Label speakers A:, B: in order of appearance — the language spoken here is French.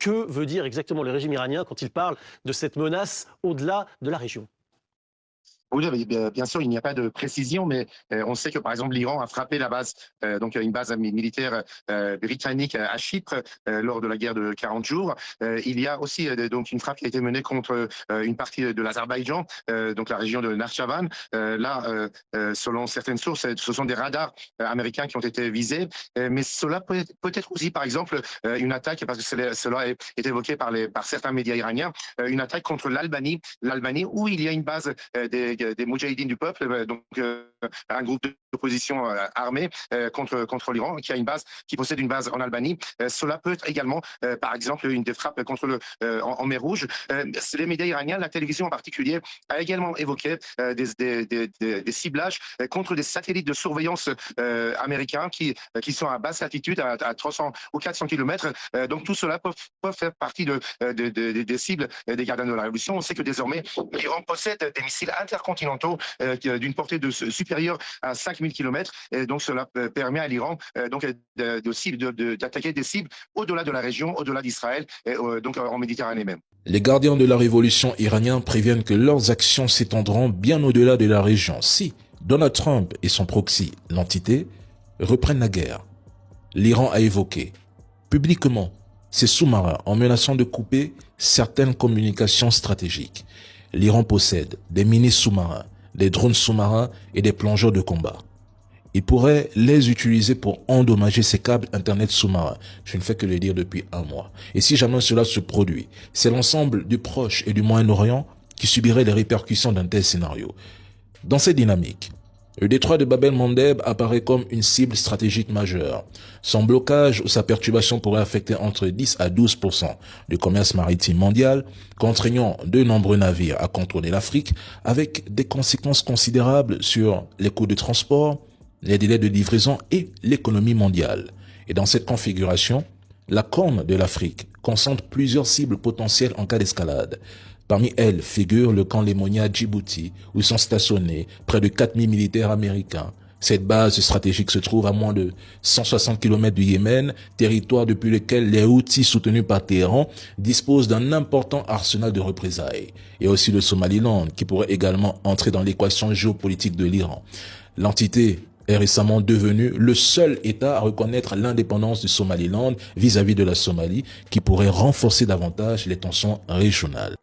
A: Que veut dire exactement le régime iranien quand il parle de cette menace au-delà de la région?
B: Oui, mais bien sûr, il n'y a pas de précision, mais on sait que, par exemple, l'Iran a frappé la base, donc une base militaire britannique à Chypre lors de la guerre de 40 jours. Il y a aussi donc une frappe qui a été menée contre une partie de l'Azerbaïdjan, donc la région de Nakhchivan. Selon certaines sources, ce sont des radars américains qui ont été visés, mais cela peut être aussi, par exemple, une attaque, parce que cela est évoqué par certains médias iraniens, une attaque contre l'Albanie où il y a une base des Moudjahidines du peuple, un groupe d'opposition armée contre l'Iran, qui a une base, qui possède une base en Albanie. Cela peut être également, par exemple, une des frappes en mer Rouge. Les médias iraniens, la télévision en particulier, a également évoqué des ciblages contre des satellites de surveillance américains qui sont à basse altitude, à 300 ou 400 km. Donc tout cela peut faire partie des cibles des gardiens de la révolution. On sait que désormais, l'Iran possède des missiles intercontinentaux d'une portée supérieure à 5000 km. Et donc cela permet à l'Iran d'attaquer des cibles au-delà de la région, au-delà d'Israël, donc en Méditerranée même.
C: Les gardiens de la révolution iranienne préviennent que leurs actions s'étendront bien au-delà de la région si Donald Trump et son proxy, l'entité, reprennent la guerre. L'Iran a évoqué publiquement ses sous-marins en menaçant de couper certaines communications stratégiques. L'Iran possède des mini-sous-marins, des drones sous-marins et des plongeurs de combat. Il pourrait les utiliser pour endommager ces câbles Internet sous-marins. Je ne fais que le dire depuis un mois. Et si jamais cela se produit, c'est l'ensemble du Proche et du Moyen-Orient qui subirait les répercussions d'un tel scénario. Dans cette dynamique, le détroit de Bab el-Mandeb apparaît comme une cible stratégique majeure. Son blocage ou sa perturbation pourrait affecter entre 10 à 12% du commerce maritime mondial, contraignant de nombreux navires à contrôler l'Afrique, avec des conséquences considérables sur les coûts de transport, les délais de livraison et l'économie mondiale. Et dans cette configuration, la Corne de l'Afrique concentre plusieurs cibles potentielles en cas d'escalade. Parmi elles figure le camp Lemonia à Djibouti, où sont stationnés près de 4000 militaires américains. Cette base stratégique se trouve à moins de 160 km du Yémen, territoire depuis lequel les Houthis soutenus par Téhéran disposent d'un important arsenal de représailles. Et aussi le Somaliland, qui pourrait également entrer dans l'équation géopolitique de l'Iran. L'entité est récemment devenu le seul État à reconnaître l'indépendance du Somaliland vis-à-vis de la Somalie, qui pourrait renforcer davantage les tensions régionales.